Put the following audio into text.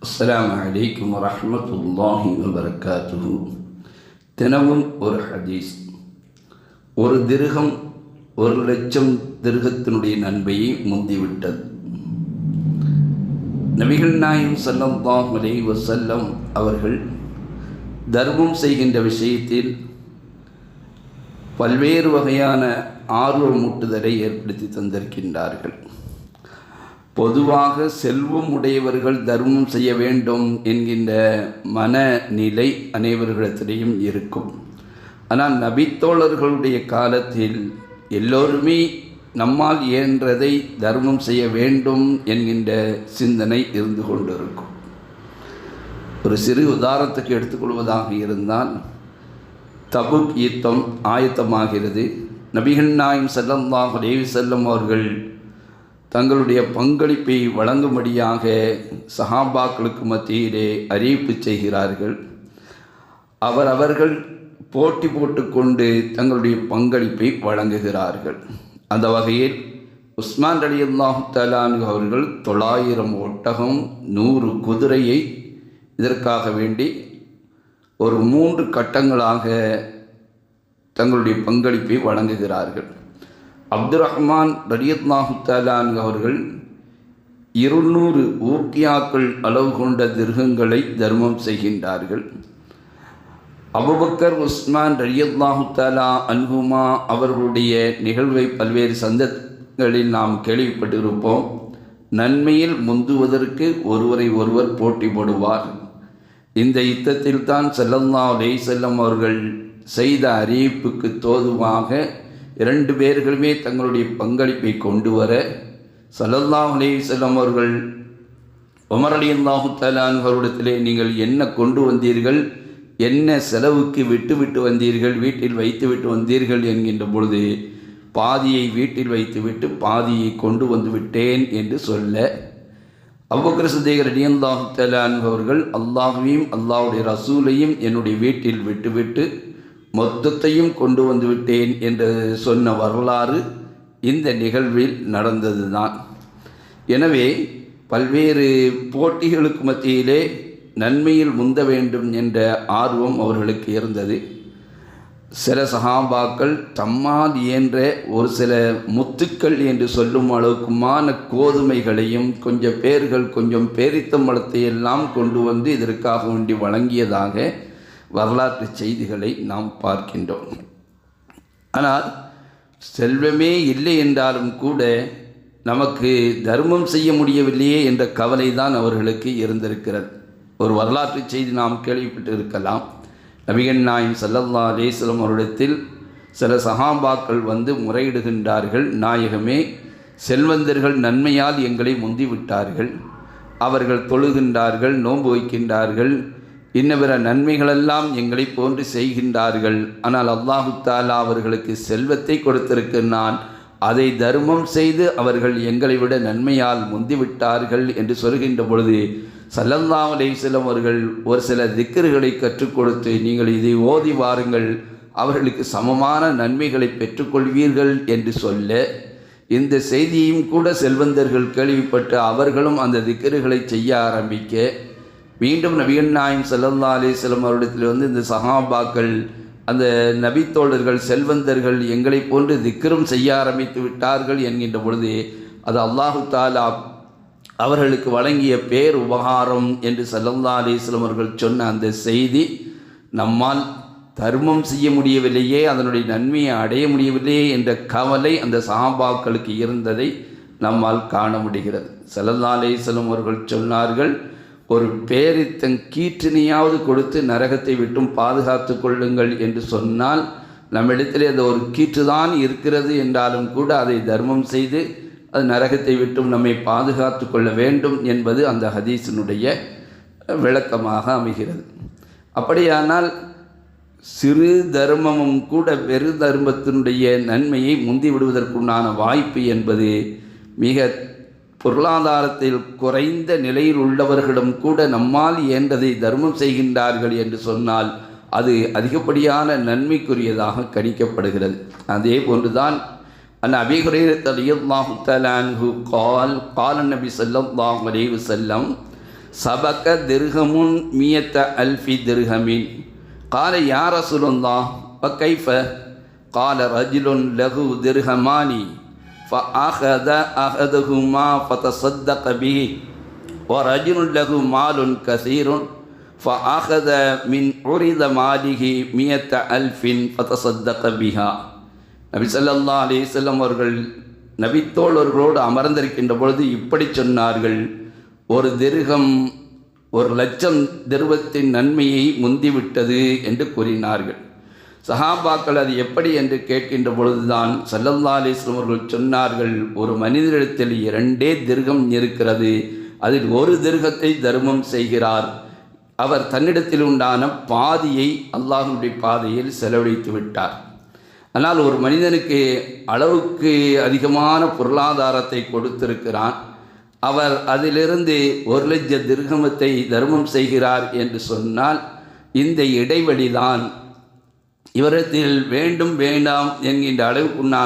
அஸ்ஸலாமு அலைக்கும் வரஹ்மத்துல்லாஹி வபரகாத்துஹு. தினமும் ஒரு ஹதீஸ். ஒரு திர்ஹம் 1,00,000 திர்ஹத்தினுடைய நன்மையை முந்திவிட்டது. நபிகள் நாயகம் ஸல்லல்லாஹு அலைஹி வஸல்லம் அவர்கள் தர்மம் செய்கின்ற விஷயத்தில் பல்வேறு வகையான ஆர்வமூட்டுதலை ஏற்படுத்தி தந்திருக்கின்றார்கள். பொதுவாக செல்வம் உடையவர்கள் தர்மம் செய்ய வேண்டும் என்கின்ற மனநிலை அனைவர்களிடத்திலையும் இருக்கும். ஆனால் நபித்தோழர்களுடைய காலத்தில் எல்லோருமே நம்மால் இயன்றதை தர்மம் செய்ய வேண்டும் என்கின்ற சிந்தனை இருந்து கொண்டிருக்கும். ஒரு சிறு உதாரணத்துக்கு எடுத்துக்கொள்வதாக இருந்தால், தபுக் யுத்தம் ஆயத்தமாகிறது. நபிகள் நாயகம் ஸல்லல்லாஹு அலைஹி வஸல்லம் அவர்கள் தங்களுடைய பங்களிப்பை வழங்கும்படியாக சஹாபாக்களுக்கு மத்தியிலே அறிவிப்பு செய்கிறார்கள். அவர்கள் போட்டி போட்டுக்கொண்டு தங்களுடைய பங்களிப்பை வழங்குகிறார்கள். அந்த வகையில் உஸ்மான் ரலியல்லாஹு தஆலா அன்ஹு அவர்கள் 900 ஒட்டகம் 100 குதிரையை இதற்காக வேண்டி ஒரு 3 கட்டங்களாக தங்களுடைய பங்களிப்பை வழங்குகிறார்கள். அப்துர் ரஹ்மான் ரலியல்லாஹு தஆலா அன்ஹு அவர்கள் 200 ஊக்கியாக்கள் அளவு கொண்ட திர்ஹங்களை தர்மம் செய்கின்றார்கள். அபூபக்கர் உஸ்மான் ரலியல்லாஹு தஆலா அன்ஹுமா அவர்களுடைய நிகழ்வை பல்வேறு சந்தர்ப்பங்களில் நாம் கேள்விப்பட்டிருப்போம். நன்மையில் முந்துவதற்கு ஒருவரை ஒருவர் போட்டி போடுவார். இந்த யுத்தத்தில் தான் ஸல்லல்லாஹு அலைஹி வஸல்லம் அவர்கள் செய்த அறிவிப்புக்கு தோதுவாக 2 பேர்களுமே தங்களுடைய பங்களிப்பை கொண்டு வர ஸல்லல்லாஹு அலைஹி வஸல்லம் அவர்கள் உமர் ரலியல்லாஹு தஆலா அன்ஹுவிடத்திலே, நீங்கள் என்ன கொண்டு வந்தீர்கள், என்ன செலவுக்கு விட்டு வந்தீர்கள், வீட்டில் வைத்துவிட்டு வந்தீர்கள் என்கின்ற பொழுது, பாதியை வீட்டில் வைத்துவிட்டு பாதியை கொண்டு வந்து விட்டேன் என்று சொல்ல, அபூபக்கர் சித்திக் ரலியல்லாஹு தஆலா அன்ஹு அவர்கள், அல்லாஹ்வையும் அல்லாஹ்வுடைய ரசூலையும் என்னுடைய வீட்டில் விட்டுவிட்டு மொத்தத்தையும் கொண்டு வந்து விட்டேன் என்று சொன்ன வரலாறு இந்த நிகழ்வில் நடந்ததுதான். எனவே பல்வேறு போட்டிகளுக்கு மத்தியிலே நன்மையில் முந்த வேண்டும் என்ற ஆர்வம் அவர்களுக்கு இருந்தது. சில சஹாபாக்கள் தம்மால் இயன்ற ஒரு சில முத்துக்கள் என்று சொல்லும் அளவுக்குமான கோதுமைகளையும் கொஞ்சம் பேரித்தம்பழத்தை எல்லாம் கொண்டு வந்து இதற்காக வேண்டி வழங்கியதாக வரலாற்று செய்திகளை நாம் பார்க்கின்றோம். ஆனால் செல்வமே இல்லை என்றாலும் கூட நமக்கு தர்மம் செய்ய முடியவில்லையே என்ற கவலை தான் அவர்களுக்கு இருந்திருக்கிறது. ஒரு வரலாற்று செய்தி நாம் கேள்விப்பட்டு இருக்கலாம். நபிகள் நாயகம் ஸல்லல்லாஹு அலைஹி வஸல்லம் அவரிடத்தில் சில சஹாபாக்கள் வந்து முறையிடுகின்றார்கள், நாயகமே, செல்வந்தர்கள் நன்மையால் எங்களை முந்திவிட்டார்கள். அவர்கள் தொழுகின்றார்கள், நோன்பு வைக்கின்றார்கள், இன்னபிற நன்மைகளெல்லாம் எங்களை போன்று செய்கின்றார்கள். ஆனால் அல்லாஹு தஆலா அவர்களுக்கு செல்வத்தை கொடுத்திருக்கிறான். அதை தர்மம் செய்து அவர்கள் எங்களை விட நன்மையால் முந்திவிட்டார்கள் என்று சொல்கின்ற பொழுது, ஸல்லல்லாஹு அலைஹி வஸல்லம் அவர்கள் ஒரு சில திக்ர்களை கற்றுக் கொடுத்து, நீங்கள் இதை ஓதி வாருங்கள், அவர்களுக்கு சமமான நன்மைகளை பெற்றுக்கொள்வீர்கள் என்று சொல்ல, இந்த செய்தியும் கூட செல்வந்தர்கள் கேள்விப்பட்டு அவர்களும் அந்த திக்ர்களை செய்ய ஆரம்பிக்க, மீண்டும் நபிகள் நாயகம் ஸல்லல்லாஹு அலைஹி வஸல்லம் அவரிடத்தில் வந்து இந்த சஹாபாக்கள், அந்த நபித்தோழர்கள் செல்வந்தர்கள் எங்களை போன்று திக்ரும் செய்ய ஆரம்பித்து விட்டார்கள் என்கின்ற பொழுது, அது அல்லாஹு தஆலா அவர்களுக்கு வழங்கிய பேர் உபகாரம் என்று ஸல்லல்லாஹு அலைஹி வஸல்லம் அவர்கள் சொன்ன அந்த செய்தி, நம்மால் தர்மம் செய்ய முடியவில்லையே, அதனுடைய நன்மையை அடைய முடியவில்லையே என்ற கவலை அந்த சஹாபாக்களுக்கு இருந்ததை நம்மால் காண முடிகிறது. ஸல்லல்லாஹு அலைஹி வஸல்லம் அவர்கள் சொன்னார்கள், ஒரு பேரித்தங்கீற்றினையாவது கொடுத்து நரகத்தை விட்டும் பாதுகாத்து கொள்ளுங்கள் என்று சொன்னால், நம்மிடத்திலே அந்த ஒரு கீற்றுதான் இருக்கிறது என்றாலும் கூட அதை தர்மம் செய்து அது நரகத்தை விட்டும் நம்மை பாதுகாத்து கொள்ள வேண்டும் என்பது அந்த ஹதீஸினுடைய விளக்கமாக அமைகிறது. அப்படியானால் சிறு தர்மமும் கூட பெரு தர்மத்தினுடைய நன்மையை முந்திவிடுவதற்குண்டான வாய்ப்பு என்பது மிக பொருளாதாரத்தில் குறைந்த நிலையில் உள்ளவர்களும் கூட நம்மால் இயன்றதை தர்மம் செய்கின்றார்கள் என்று சொன்னால் அது அதிகப்படியான நன்மைக்குரியதாக கணிக்கப்படுகிறது. அதே போன்றுதான் عن أبي هريرة رضي الله تعالى عنه قال قال النبي صلى الله عليه وسلم சபக திர்ஹமுன் மியத்த அல்ஃபி திர்ஹமின். கால யா ரசூலுல்லாஹ் வகைஃப. கால ரஜுலுன் லஹு திர்ஹமானி فأخذ أحدهما فتصدق به ورجل له مال كثير فأخذ من عرض ماله 100,000 فتصدق بها. நபி ஸல்லல்லாஹு அலைஹி வஸல்லம் அவர்கள் நபித்தோழர்களோடு அமர்ந்திருக்கின்ற பொழுது இப்படி சொன்னார்கள், ஒரு திர்ஹம் 1,00,000 திர்ஹத்தின் நன்மையை முந்திவிட்டது என்று கூறினார்கள். சஹாபாக்கள் அது எப்படி என்று கேட்கின்ற பொழுதுதான் ஸல்லல்லாஹு அலைஹி வஸல்லம் அவர்கள் சொன்னார்கள், ஒரு மனிதரிடத்தில் 2 திர்ஹம் இருக்கிறது, அதில் ஒரு திர்ஹத்தை தர்மம் செய்கிறார், அவர் தன்னிடத்தில் உண்டான பாதியை அல்லாஹ்வுடைய பாதையில் செலவழித்து விட்டார். ஆனால் ஒரு மனிதனுக்கு அளவுக்கு அதிகமான பொருளாதாரத்தை கொடுத்திருக்கிறான், அவர் அதிலிருந்து 1,00,000 திர்ஹமத்தை தர்மம் செய்கிறார் என்று சொன்னால் இந்த இடைவெளிதான் இவரிடத்தில் வேண்டும் வேண்டாம் என்கின்ற அளவுக்குண்டான